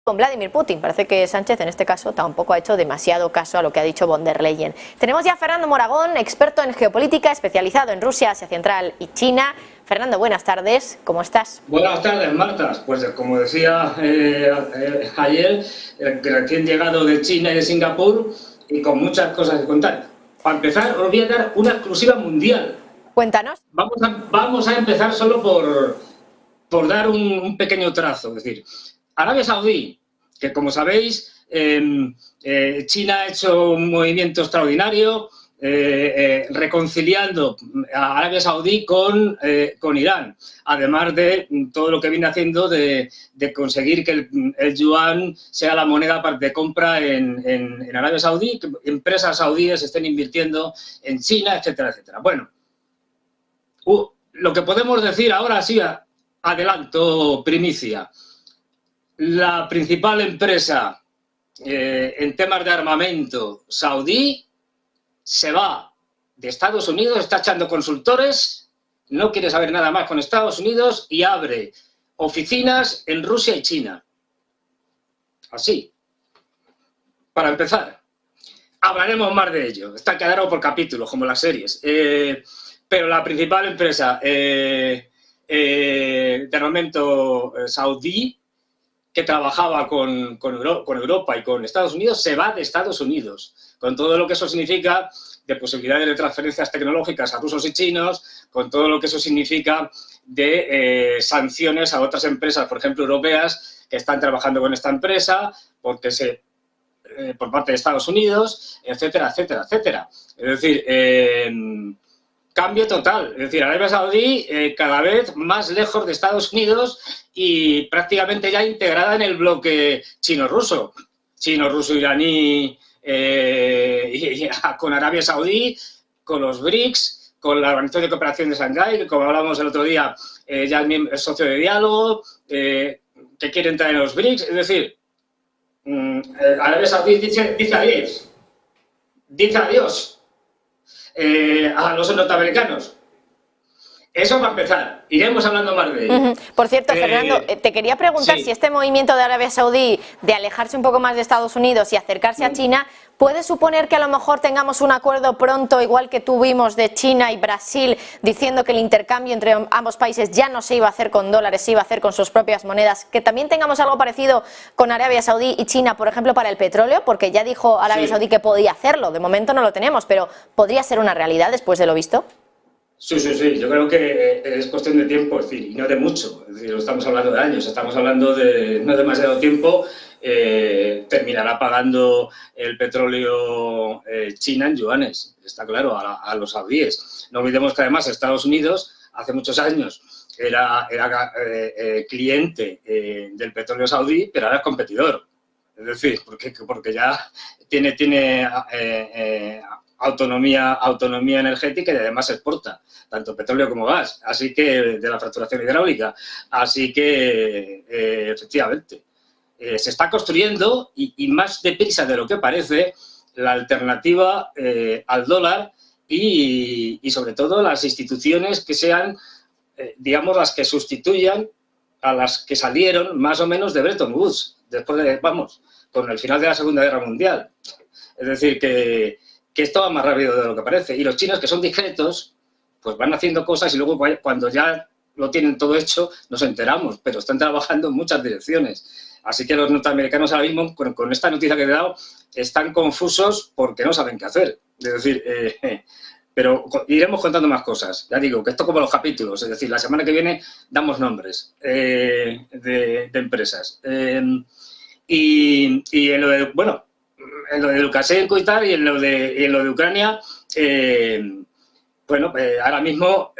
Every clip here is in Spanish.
Con Vladimir Putin. Parece que Sánchez en este caso tampoco ha hecho demasiado caso a lo que ha dicho von der Leyen. Tenemos ya a Fernando Moragón, experto en geopolítica, especializado en Rusia, Asia Central y China. Fernando, buenas tardes, ¿cómo estás? Buenas tardes, Marta. Pues como decía ayer, recién llegado de China y de Singapur y con muchas cosas que contar. Para empezar, os voy a dar una exclusiva mundial. Cuéntanos. Vamos a empezar solo por dar un pequeño trazo. Es decir, Arabia Saudí, que como sabéis, China ha hecho un movimiento extraordinario reconciliando a Arabia Saudí con Irán, además de todo lo que viene haciendo de conseguir que el yuan sea la moneda de compra en Arabia Saudí, que empresas saudíes estén invirtiendo en China, etcétera, etcétera. Bueno, lo que podemos decir ahora sí, adelanto, primicia. La principal empresa en temas de armamento saudí se va de Estados Unidos, está echando consultores, no quiere saber nada más con Estados Unidos y abre oficinas en Rusia y China. Así. Para empezar. Hablaremos más de ello. Está quedado por capítulos, como las series. Pero la principal empresa de armamento saudí, que trabajaba con Europa y con Estados Unidos, se va de Estados Unidos, con todo lo que eso significa de posibilidades de transferencias tecnológicas a rusos y chinos, con todo lo que eso significa de sanciones a otras empresas, por ejemplo, europeas, que están trabajando con esta empresa, porque por parte de Estados Unidos, etcétera, etcétera, etcétera. Es decir, cambio total. Es decir, Arabia Saudí cada vez más lejos de Estados Unidos y prácticamente ya integrada en el bloque chino-ruso. Chino-ruso-iraní con Arabia Saudí, con los BRICS, con la Organización de Cooperación de Shanghái, que como hablamos el otro día, ya es socio de diálogo, que quiere entrar en los BRICS. Es decir, Arabia Saudí dice adiós a los norteamericanos. Eso va a empezar. Iremos hablando más de ello. Por cierto, Fernando, te quería preguntar si este movimiento de Arabia Saudí de alejarse un poco más de Estados Unidos y acercarse a China puede suponer que a lo mejor tengamos un acuerdo pronto, igual que tuvimos de China y Brasil, diciendo que el intercambio entre ambos países ya no se iba a hacer con dólares, se iba a hacer con sus propias monedas, que también tengamos algo parecido con Arabia Saudí y China, por ejemplo, para el petróleo, porque ya dijo Arabia Saudí que podía hacerlo, de momento no lo tenemos, pero ¿podría ser una realidad después de lo visto? Sí, yo creo que es cuestión de tiempo, es decir, y no de mucho, es decir, no estamos hablando de años, estamos hablando de no demasiado tiempo. Terminará pagando el petróleo China en yuanes, está claro, a los saudíes. No olvidemos que además Estados Unidos hace muchos años era cliente del petróleo saudí, pero ahora es competidor. Es decir, porque ya tiene autonomía energética y además exporta tanto petróleo como gas, así que de la fracturación hidráulica. Así que, efectivamente, se está construyendo y más deprisa de lo que parece la alternativa al dólar y sobre todo las instituciones que sean, digamos, las que sustituyan a las que salieron más o menos de Bretton Woods, después de, con el final de la Segunda Guerra Mundial. Es decir, que esto va más rápido de lo que parece. Y los chinos, que son discretos, pues van haciendo cosas y luego cuando ya lo tienen todo hecho nos enteramos, pero están trabajando en muchas direcciones. Así que los norteamericanos ahora mismo, con esta noticia que he dado, están confusos porque no saben qué hacer. Es decir, pero iremos contando más cosas. Ya digo, que esto como los capítulos, es decir, la semana que viene damos nombres de empresas. Y en lo de, en lo de Lukashenko y tal, y en lo de Ucrania, ahora mismo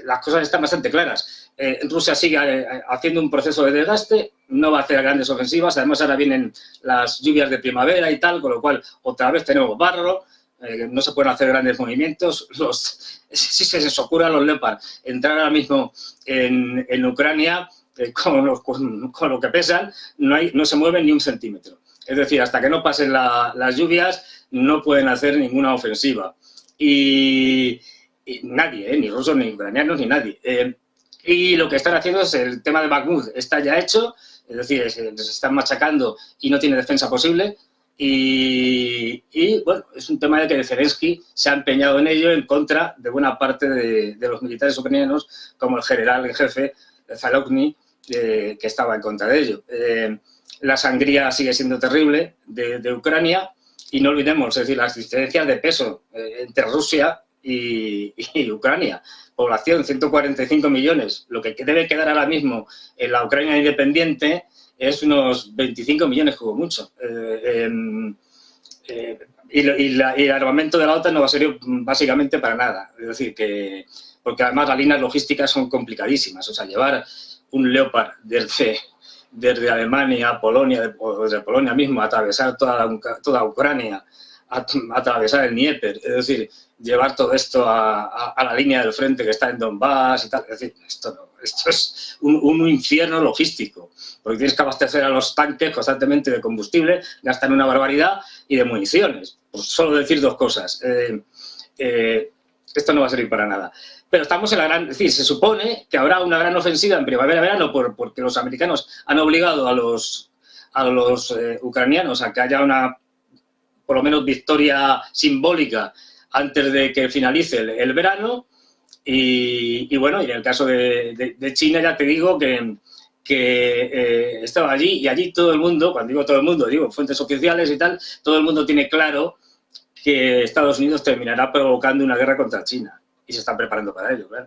las cosas están bastante claras. Rusia sigue haciendo un proceso de desgaste, no va a hacer grandes ofensivas, además ahora vienen las lluvias de primavera y tal, con lo cual otra vez tenemos barro, no se pueden hacer grandes movimientos. Si se les ocurre a los Leopard entrar ahora mismo en Ucrania, con lo que pesan, no se mueven ni un centímetro. Es decir, hasta que no pasen las lluvias, no pueden hacer ninguna ofensiva. Y nadie, ni rusos, ni ucranianos, ni nadie. Y lo que están haciendo es el tema de Bakhmut. Está ya hecho, es decir, se están machacando y no tiene defensa posible. Y bueno, es un tema de que Zelensky se ha empeñado en ello en contra de buena parte de los militares ucranianos, como el general en jefe, Zaluzhny, que estaba en contra de ello. La sangría sigue siendo terrible de Ucrania y no olvidemos, es decir, las diferencias de peso entre Rusia y Ucrania. Población, 145 millones. Lo que debe quedar ahora mismo en la Ucrania independiente es unos 25 millones como mucho. Y el armamento de la OTAN no va a servir básicamente para nada. Es decir, porque además las líneas logísticas son complicadísimas. O sea, llevar un Leopard desde Alemania a Polonia, o desde Polonia mismo, atravesar toda Ucrania, atravesar el Dnieper, es decir, llevar todo esto a la línea del frente que está en Donbass y tal. Es decir, esto es un infierno logístico, porque tienes que abastecer a los tanques constantemente de combustible, gastan una barbaridad, y de municiones. Pues solo decir dos cosas. Esto no va a servir para nada. Pero estamos en la gran... Es decir, se supone que habrá una gran ofensiva en primavera-verano porque los americanos han obligado a los ucranianos a que haya una, por lo menos, victoria simbólica antes de que finalice el verano. Y bueno, y en el caso de China ya te digo que estaba allí, y allí todo el mundo, cuando digo todo el mundo, digo fuentes oficiales y tal, todo el mundo tiene claro que Estados Unidos terminará provocando una guerra contra China, y se están preparando para ello, claro.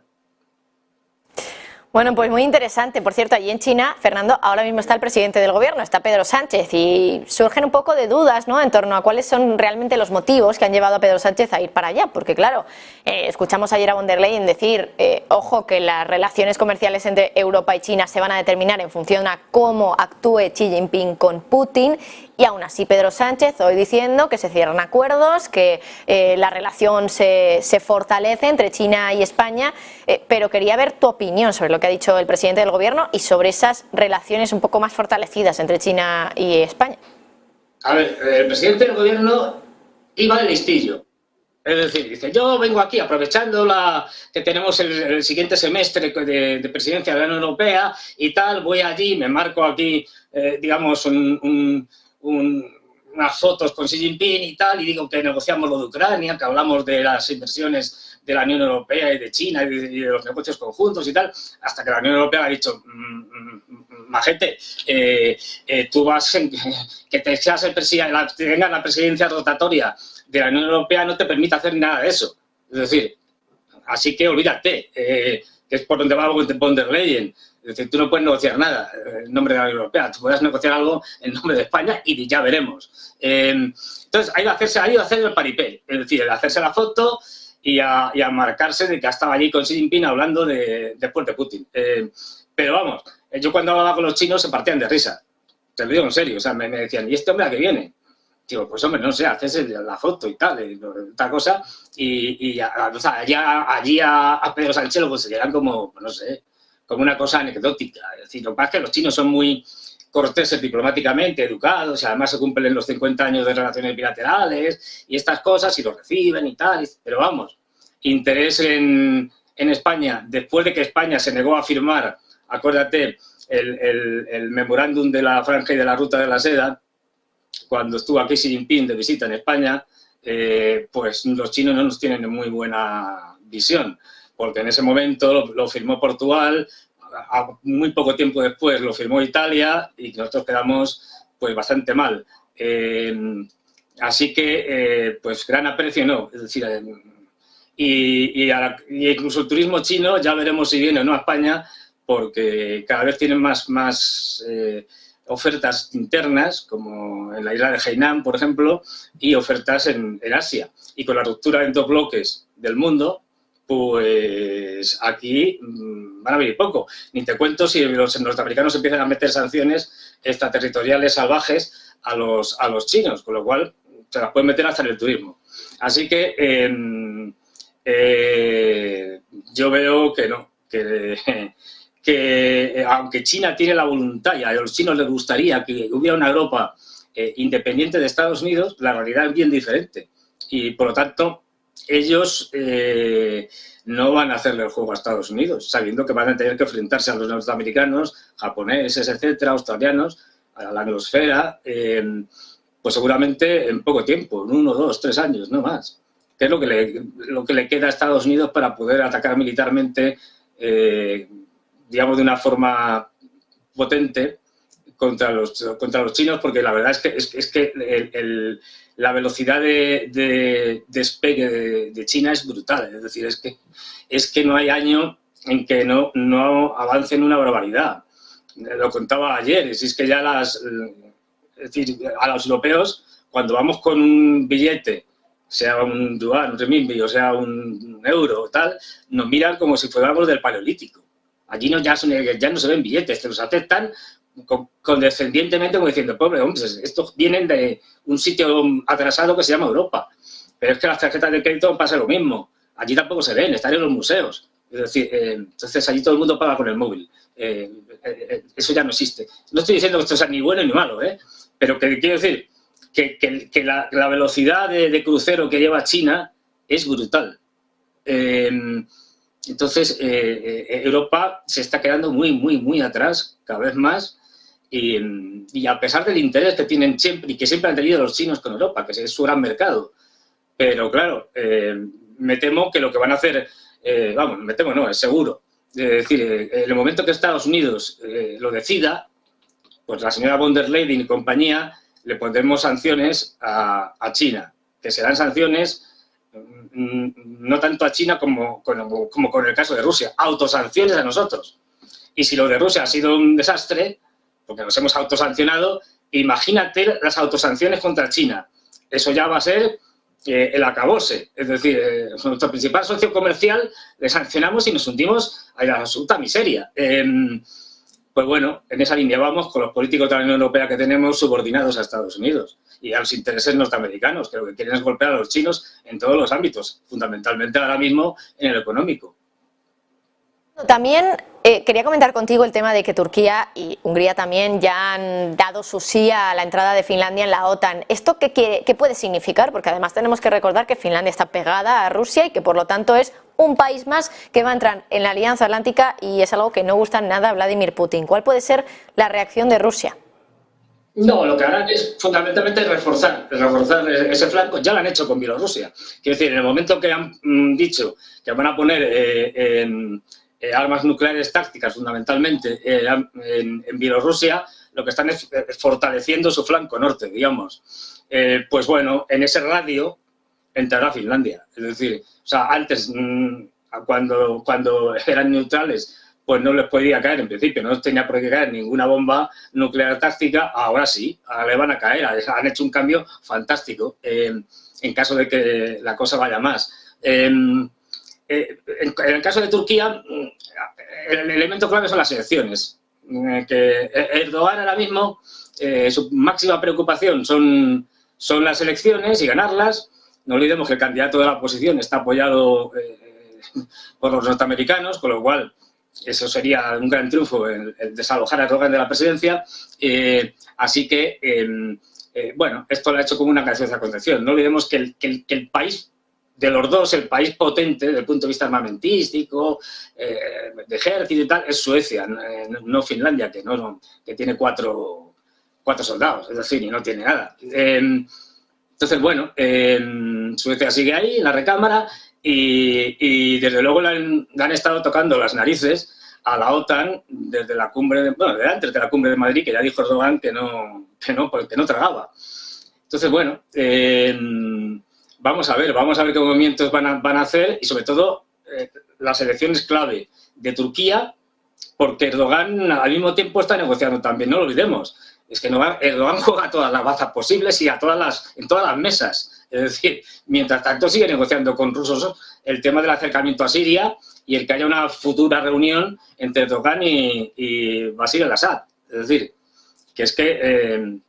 Bueno, pues muy interesante. Por cierto, allí en China, Fernando, ahora mismo está el presidente del gobierno, está Pedro Sánchez, y surgen un poco de dudas, ¿no?, en torno a cuáles son realmente los motivos que han llevado a Pedro Sánchez a ir para allá. Porque claro, escuchamos ayer a von der Leyen decir, ojo, que las relaciones comerciales entre Europa y China se van a determinar en función a cómo actúe Xi Jinping con Putin. Y aún así Pedro Sánchez hoy diciendo que se cierran acuerdos, que la relación se fortalece entre China y España, pero quería ver tu opinión sobre lo que ha dicho el presidente del gobierno y sobre esas relaciones un poco más fortalecidas entre China y España. A ver, el presidente del gobierno iba de listillo. Es decir, dice, yo vengo aquí aprovechando que tenemos el siguiente semestre de presidencia de la Unión Europea y tal, voy allí, me marco aquí, digamos, unas fotos con Xi Jinping y tal, y digo que negociamos lo de Ucrania, que hablamos de las inversiones de la Unión Europea y de China y de los negocios conjuntos y tal, hasta que la Unión Europea ha dicho, majete, tú vas, que te seas tengas la presidencia rotatoria de la Unión Europea no te permite hacer nada de eso. Es decir, así que olvídate, que es por donde va von der Leyen. Es decir, tú no puedes negociar nada en nombre de la Unión Europea, tú puedes negociar algo en nombre de España y ya veremos. Entonces, ha ido a hacer el paripé, es decir, el hacerse la foto y a marcarse de que estaba allí con Xi Jinping hablando después de Putin. Pero vamos, yo cuando hablaba con los chinos se partían de risa, te lo digo en serio, o sea, me decían, ¿y este hombre a qué viene? Digo, pues hombre, no sé, haces la foto y tal cosa, o sea, allí a Pedro Sánchez lo consideran como, no sé, como una cosa anecdótica. Es decir, lo que pasa es que los chinos son muy corteses diplomáticamente, educados, y además se cumplen los 50 años de relaciones bilaterales y estas cosas, y los reciben y tal, pero vamos, interés en España, después de que España se negó a firmar, acuérdate, el memorándum de la Franja y de la Ruta de la Seda, cuando estuvo aquí Xi Jinping de visita en España, pues los chinos no nos tienen muy buena visión, porque en ese momento lo firmó Portugal, muy poco tiempo después lo firmó Italia y nosotros quedamos pues bastante mal. Así que, pues gran aprecio no, es decir, y incluso el turismo chino ya veremos si viene o no a España, porque cada vez tienen más ofertas internas, como en la isla de Hainan, por ejemplo, y ofertas en Asia. Y con la ruptura en dos bloques del mundo, pues aquí van a venir poco. Ni te cuento si los norteamericanos empiezan a meter sanciones extraterritoriales salvajes a los chinos, con lo cual se las pueden meter hasta en el turismo. Así que yo veo que no, que aunque China tiene la voluntad y a los chinos les gustaría que hubiera una Europa independiente de Estados Unidos, la realidad es bien diferente. Y por lo tanto, ellos no van a hacerle el juego a Estados Unidos, sabiendo que van a tener que enfrentarse a los norteamericanos, japoneses, etcétera, australianos, a la anglosfera, pues seguramente en poco tiempo, en 1, 2, 3 años, no más. Que es lo que le queda a Estados Unidos para poder atacar militarmente, digamos, de una forma potente contra los chinos, porque la verdad es que la velocidad de despegue de China es brutal. Es decir, es que no hay año en que no avancen una barbaridad. Lo contaba ayer, es que ya es decir, a los europeos, cuando vamos con un billete, sea un yuan, un renminbi, o sea un euro o tal, nos miran como si fuéramos del Paleolítico. Allí ya no se ven billetes, te los aceptan condescendientemente, como diciendo, pobre hombre, estos vienen de un sitio atrasado que se llama Europa. Pero es que las tarjetas de crédito pasa lo mismo. Allí tampoco se ven, están en los museos. Es decir, entonces allí todo el mundo paga con el móvil. Eso ya no existe. No estoy diciendo que esto sea ni bueno ni malo, pero que quiero decir que la velocidad de crucero que lleva China es brutal. Entonces, Europa se está quedando muy, muy, muy atrás, cada vez más. Y a pesar del interés que tienen siempre y que siempre han tenido los chinos con Europa, que es su gran mercado, pero claro, me temo que lo que van a hacer, me temo no, es seguro, es decir, en el momento que Estados Unidos lo decida, pues la señora von der Leyen y compañía le pondremos sanciones a China, que serán sanciones no tanto a China como con el caso de Rusia, autosanciones a nosotros. Y si lo de Rusia ha sido un desastre, porque nos hemos autosancionado, imagínate las autosanciones contra China. Eso ya va a ser el acabose. Es decir, nuestro principal socio comercial le sancionamos y nos hundimos a la absoluta miseria. Pues bueno, en esa línea vamos con los políticos de la Unión Europea que tenemos subordinados a Estados Unidos y a los intereses norteamericanos, que lo que quieren es golpear a los chinos en todos los ámbitos, fundamentalmente ahora mismo en el económico. También quería comentar contigo el tema de que Turquía y Hungría también ya han dado su sí a la entrada de Finlandia en la OTAN. ¿Esto qué puede significar? Porque además tenemos que recordar que Finlandia está pegada a Rusia y que por lo tanto es un país más que va a entrar en la Alianza Atlántica y es algo que no gusta nada a Vladimir Putin. ¿Cuál puede ser la reacción de Rusia? No, lo que harán es fundamentalmente reforzar ese flanco. Ya lo han hecho con Bielorrusia. Quiero decir, en el momento que han dicho que van a poner armas nucleares tácticas, fundamentalmente, en Bielorrusia, lo que están es fortaleciendo su flanco norte, digamos. Pues bueno, en ese radio entrará Finlandia. Es decir, o sea, antes, cuando eran neutrales, pues no les podía caer, en principio, no tenía por qué caer ninguna bomba nuclear táctica, ahora sí, ahora le van a caer, han hecho un cambio fantástico, en caso de que la cosa vaya más. En el caso de Turquía, el elemento clave son las elecciones. Que Erdogan ahora mismo, su máxima preocupación son las elecciones y ganarlas. No olvidemos que el candidato de la oposición está apoyado por los norteamericanos, con lo cual eso sería un gran triunfo, el desalojar a Erdogan de la presidencia. Así que, bueno, esto lo ha hecho como una canción de contención. No olvidemos que el país de los dos, el país potente desde el punto de vista armamentístico, de ejército y tal, es Suecia, no Finlandia, que tiene cuatro soldados, es decir, y no tiene nada. Entonces, bueno, Suecia sigue ahí, en la recámara, y desde luego le han estado tocando las narices a la OTAN desde la cumbre, desde antes de la cumbre de Madrid, que ya dijo Erdogan que no tragaba. Entonces, bueno, vamos a ver qué movimientos van a hacer y, sobre todo, las elecciones clave de Turquía, porque Erdogan al mismo tiempo está negociando también, no lo olvidemos. Es que Erdogan juega a todas las bazas posibles y en todas las mesas. Es decir, mientras tanto sigue negociando con rusos el tema del acercamiento a Siria y el que haya una futura reunión entre Erdogan y Bashar al-Assad. Es decir, que es que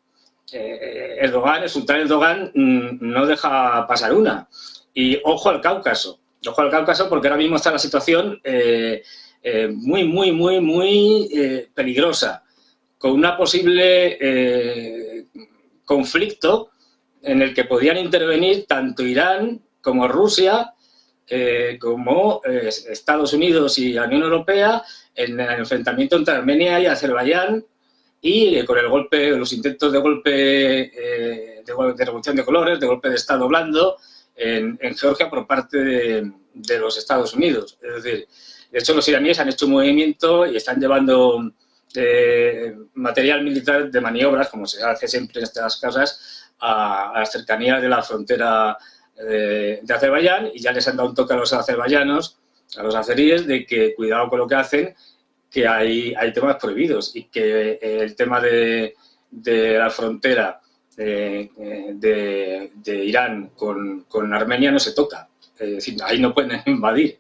el sultán Erdogan no deja pasar una. Y ojo al Cáucaso, porque ahora mismo está la situación muy, muy, muy, muy peligrosa, con una posible conflicto en el que podrían intervenir tanto Irán como Rusia, como Estados Unidos y la Unión Europea en el enfrentamiento entre Armenia y Azerbaiyán, y con el golpe, los intentos de golpe, de revolución de colores, de golpe de Estado blando en Georgia por parte de los Estados Unidos. Es decir, de hecho los iraníes han hecho un movimiento y están llevando material militar de maniobras, como se hace siempre en estas cosas, a las cercanías de la frontera de Azerbaiyán, y ya les han dado un toque a los azerbaiyanos, a los azeríes, de que cuidado con lo que hacen, que hay temas prohibidos, y que el tema de la frontera de Irán con Armenia no se toca. Es decir, ahí no pueden invadir.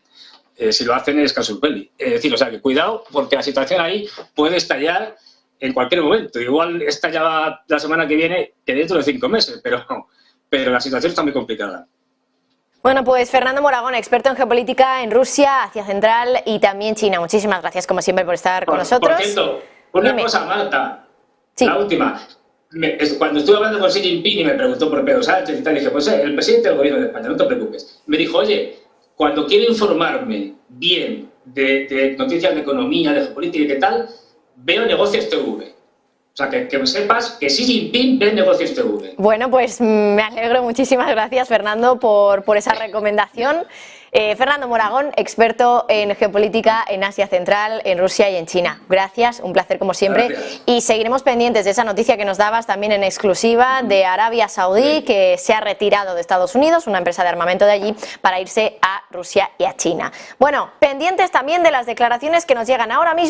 Si lo hacen es casus belli. Es decir, o sea, que cuidado, porque la situación ahí puede estallar en cualquier momento. Igual estalla la semana que viene, que dentro de 5 meses, pero la situación está muy complicada. Bueno, pues Fernando Moragón, experto en geopolítica en Rusia, Asia Central y también China. Muchísimas gracias, como siempre, por estar con nosotros. Por cierto, una cosa, Marta, sí. La última. Cuando estuve hablando con Xi Jinping y me preguntó por Pedro Sánchez y tal, dije, pues el presidente del gobierno de España, no te preocupes. Me dijo, oye, cuando quiero informarme bien de noticias de economía, de geopolítica y qué tal, veo Negocios TV. O sea, que sepas que Xi Jinping ve Negocios TV. Bueno, pues me alegro. Muchísimas gracias, Fernando, por esa recomendación. Fernando Moragón, experto en geopolítica en Asia Central, en Rusia y en China. Gracias, un placer como siempre. Gracias. Y seguiremos pendientes de esa noticia que nos dabas también en exclusiva de Arabia Saudí, que se ha retirado de Estados Unidos, una empresa de armamento de allí, para irse a Rusia y a China. Bueno, pendientes también de las declaraciones que nos llegan ahora mismo.